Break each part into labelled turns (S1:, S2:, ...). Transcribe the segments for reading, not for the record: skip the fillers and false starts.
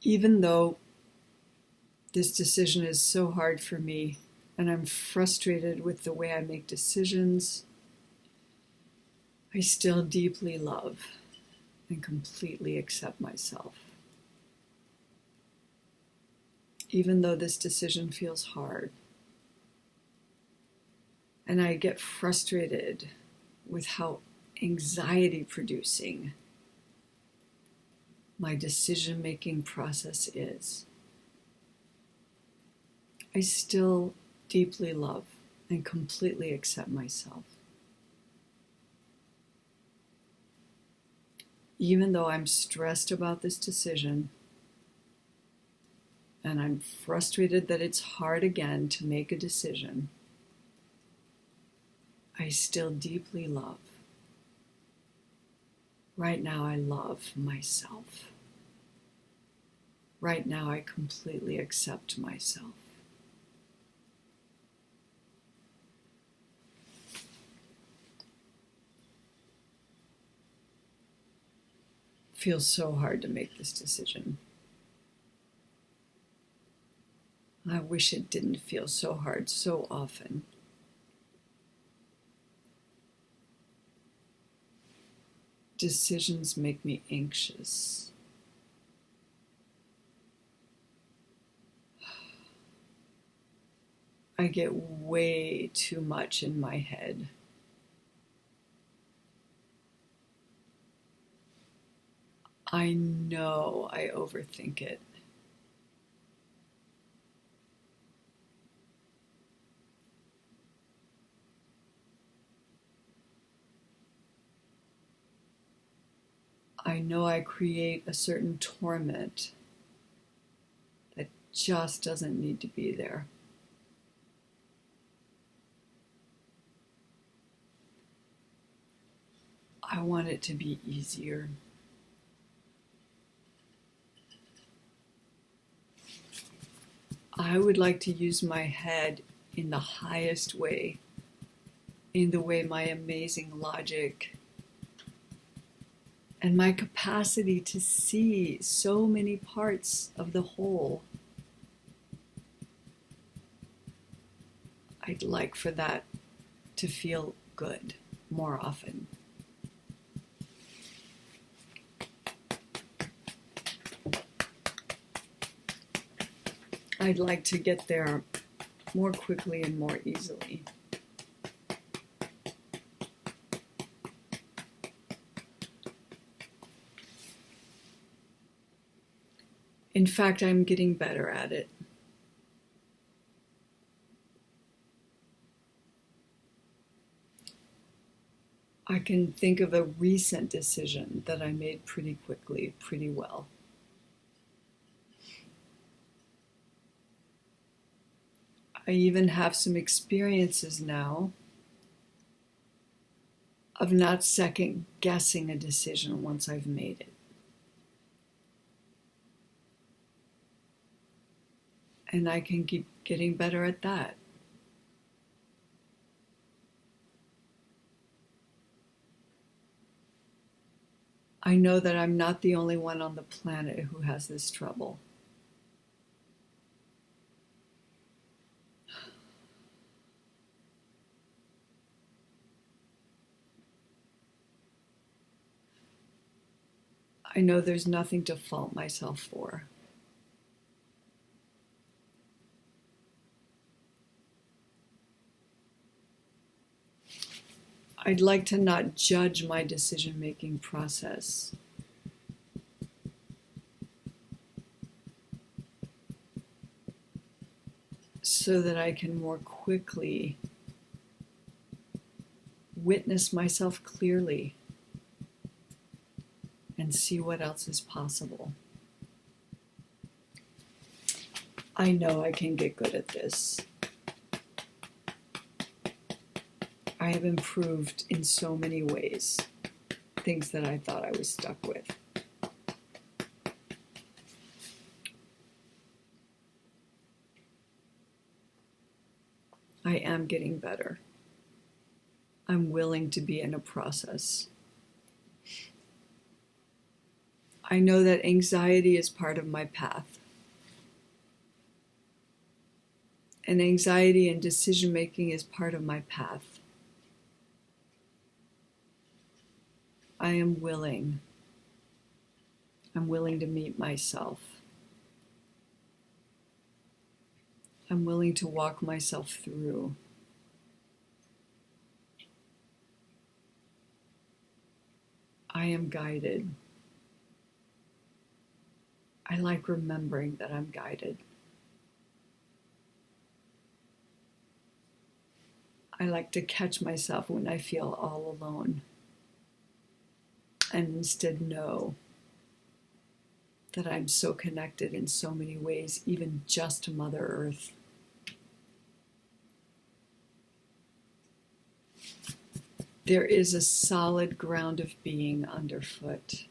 S1: Even though this decision is so hard for me and I'm frustrated with the way I make decisions, I still deeply love and completely accept myself. Even though this decision feels hard, and I get frustrated with how anxiety producing my decision-making process is, I still deeply love and completely accept myself. Even though I'm stressed about this decision, and I'm frustrated that it's hard again to make a decision, I still deeply love. Right now, I love myself. Right now, I completely accept myself. It feels so hard to make this decision. I wish it didn't feel so hard so often. Decisions make me anxious. I get way too much in my head. I know I overthink it. I know I create a certain torment that just doesn't need to be there. I want it to be easier. I would like to use my head in the highest way, in the way my amazing logic and my capacity to see so many parts of the whole. I'd like for that to feel good more often. I'd like to get there more quickly and more easily. In fact, I'm getting better at it. I can think of a recent decision that I made pretty quickly, pretty well. I even have some experiences now of not second guessing a decision once I've made it. And I can keep getting better at that. I know that I'm not the only one on the planet who has this trouble. I know there's nothing to fault myself for. I'd like to not judge my decision-making process. So that I can more quickly witness myself clearly and see what else is possible. I know I can get good at this. I have improved in so many ways, things that I thought I was stuck with. I am getting better. I'm willing to be in a process. I know that anxiety is part of my path. And anxiety and decision making is part of my path. I am willing. I'm willing to meet myself. I'm willing to walk myself through. I am guided. I like remembering that I'm guided. I like to catch myself when I feel all alone and instead know that I'm so connected in so many ways, even just to Mother Earth. There is a solid ground of being underfoot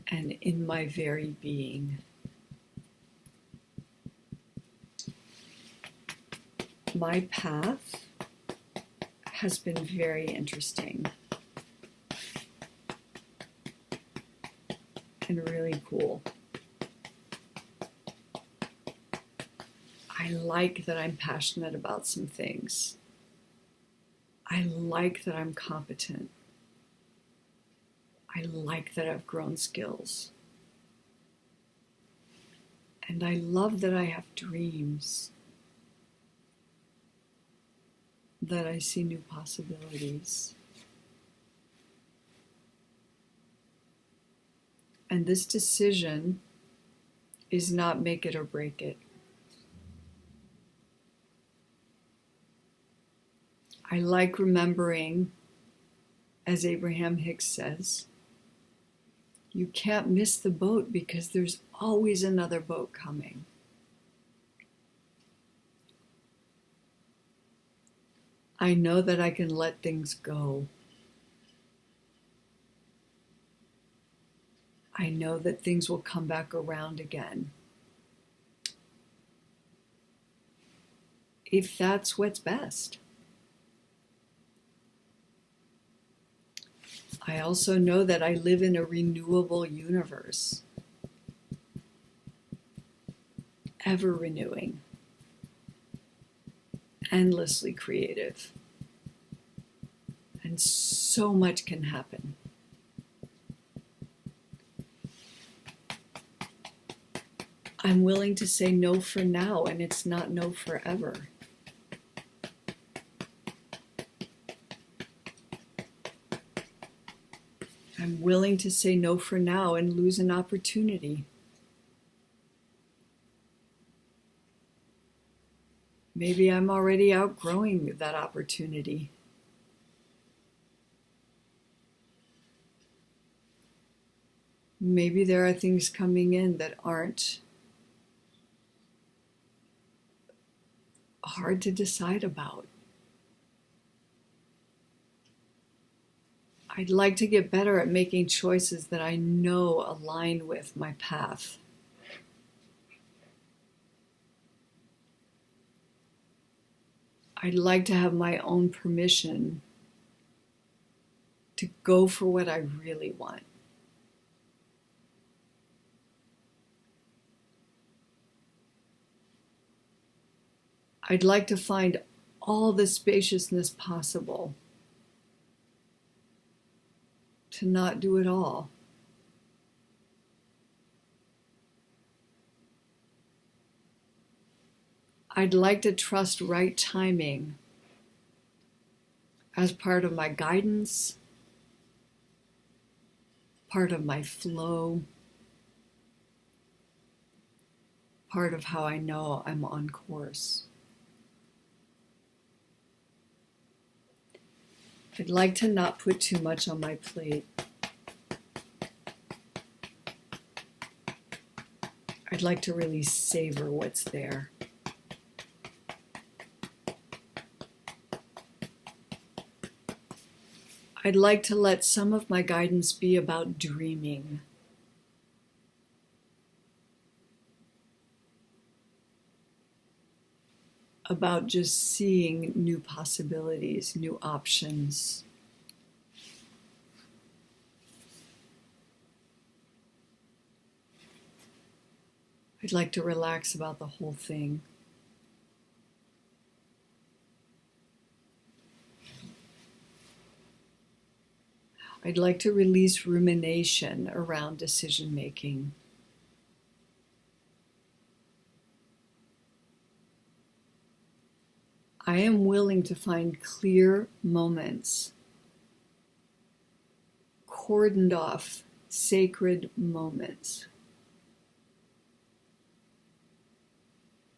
S1: and in my very being. My path has been very interesting and really cool. I like that I'm passionate about some things. I like that I'm competent. I like that I've grown skills. And I love that I have dreams, that I see new possibilities. And this decision is not make it or break it. I like remembering, as Abraham-Hicks says, you can't miss the boat because there's always another boat coming. I know that I can let things go. I know that things will come back around again. If that's what's best. I also know that I live in a renewable universe, ever renewing, endlessly creative, and so much can happen. I'm willing to say no for now, and it's not no forever. I'm willing to say no for now and lose an opportunity. Maybe I'm already outgrowing that opportunity. Maybe there are things coming in that aren't hard to decide about. I'd like to get better at making choices that I know align with my path. I'd like to have my own permission to go for what I really want. I'd like to find all the spaciousness possible to not do it all. I'd like to trust right timing as part of my guidance, part of my flow, part of how I know I'm on course. I'd like to not put too much on my plate. I'd like to really savor what's there. I'd like to let some of my guidance be about dreaming. About just seeing new possibilities, new options. I'd like to relax about the whole thing. I'd like to release rumination around decision making. I am willing to find clear moments, cordoned off, sacred moments,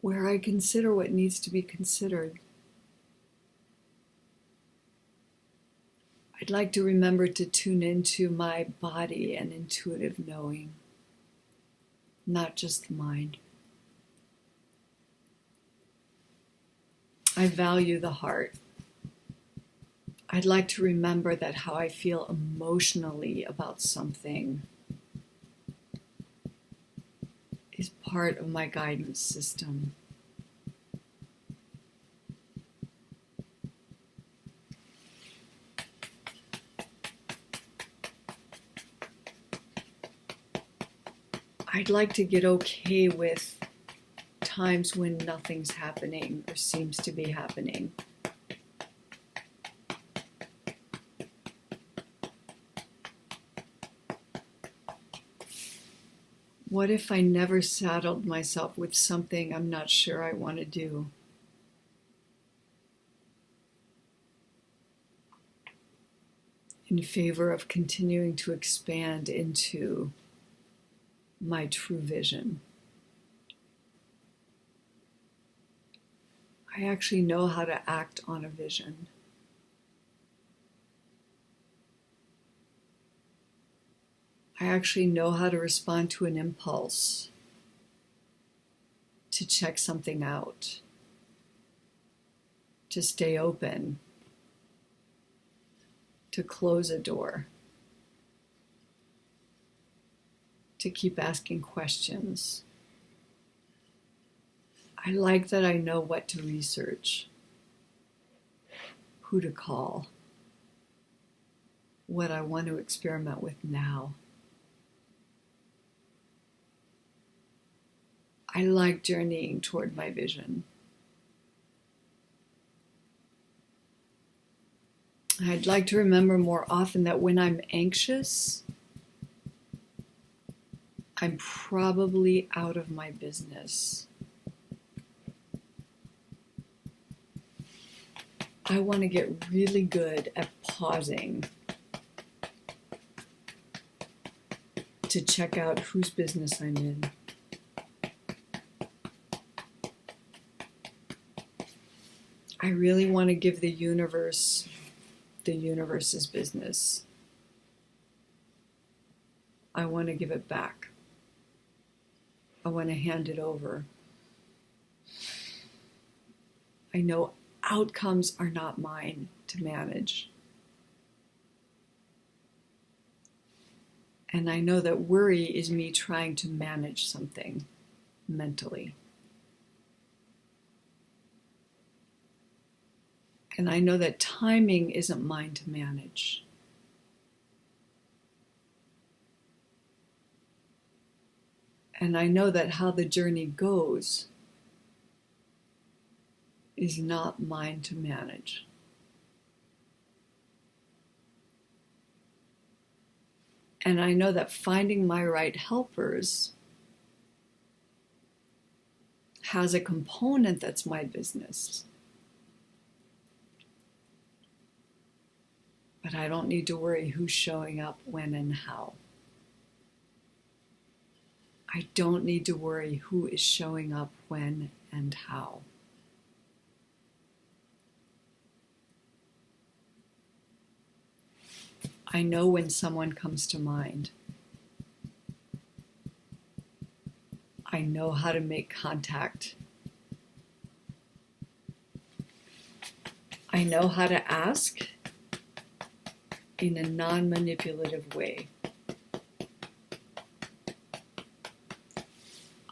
S1: where I consider what needs to be considered. I'd like to remember to tune into my body and intuitive knowing, not just the mind. I value the heart. I'd like to remember that how I feel emotionally about something is part of my guidance system. I'd like to get okay with times when nothing's happening or seems to be happening. What if I never saddled myself with something I'm not sure I want to do? In favor of continuing to expand into my true vision. I actually know how to act on a vision. I actually know how to respond to an impulse, to check something out, to stay open, to close a door, to keep asking questions. I like that I know what to research, who to call, what I want to experiment with now. I like journeying toward my vision. I'd like to remember more often that when I'm anxious, I'm probably out of my business. I want to get really good at pausing to check out whose business I'm in. I really want to give the universe's business. I want to give it back. I want to hand it over. I know outcomes are not mine to manage. And I know that worry is me trying to manage something mentally. And I know that timing isn't mine to manage. And I know that how the journey goes is not mine to manage. And I know that finding my right helpers has a component that's my business. But I don't need to worry who's showing up, when, and how. I don't need to worry who is showing up, when, and how. I know when someone comes to mind. I know how to make contact. I know how to ask in a non-manipulative way.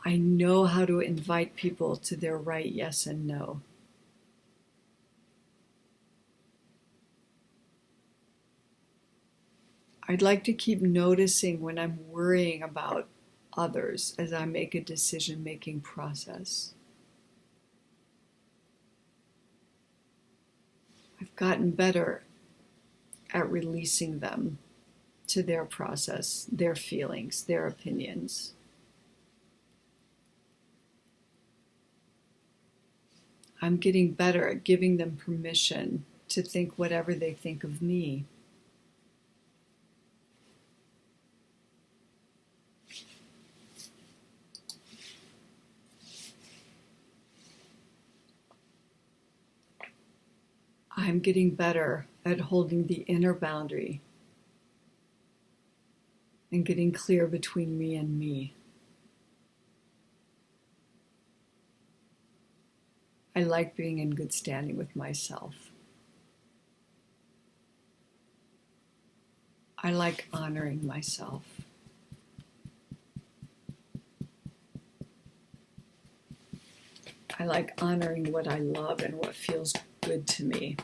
S1: I know how to invite people to their right yes and no. I'd like to keep noticing when I'm worrying about others as I make a decision-making process. I've gotten better at releasing them to their process, their feelings, their opinions. I'm getting better at giving them permission to think whatever they think of me. I'm getting better at holding the inner boundary and getting clear between me and me. I like being in good standing with myself. I like honoring myself. I like honoring what I love and what feels good to me.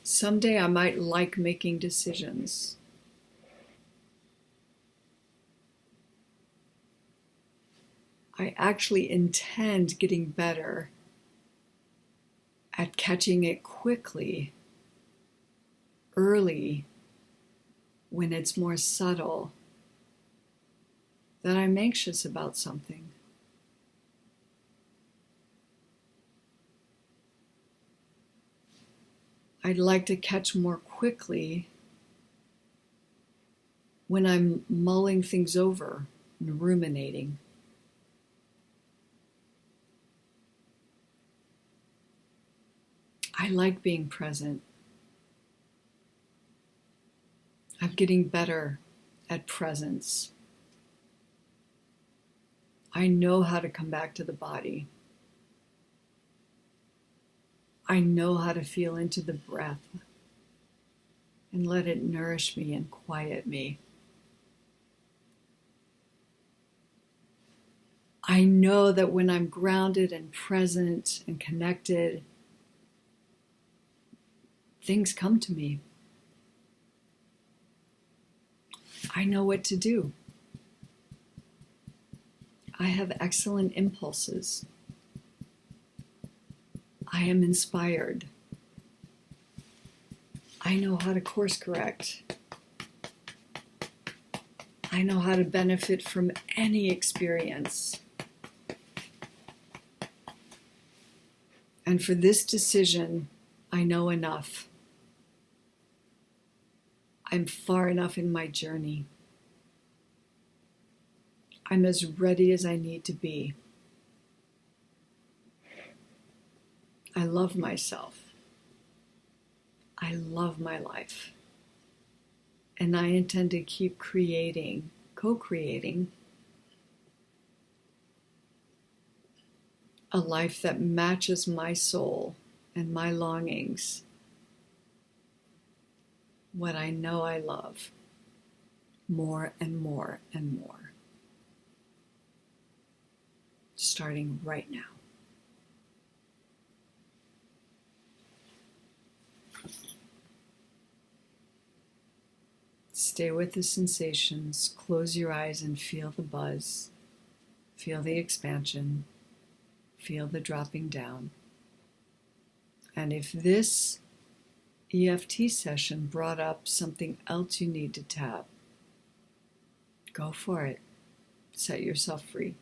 S1: Someday I might like making decisions. I actually intend getting better at catching it quickly, early, when it's more subtle, that I'm anxious about something. I'd like to catch more quickly when I'm mulling things over and ruminating. I like being present. I'm getting better at presence. I know how to come back to the body. I know how to feel into the breath and let it nourish me and quiet me. I know that when I'm grounded and present and connected, things come to me. I know what to do. I have excellent impulses. I am inspired. I know how to course correct. I know how to benefit from any experience. And for this decision, I know enough. I'm far enough in my journey. I'm as ready as I need to be. I love myself. I love my life. And I intend to keep creating, co-creating a life that matches my soul and my longings, what I know I love, more and more and more. Starting right now. Stay with the sensations. Close your eyes and feel the buzz. Feel the expansion. Feel the dropping down. And if this EFT session brought up something else you need to tap, go for it. Set yourself free.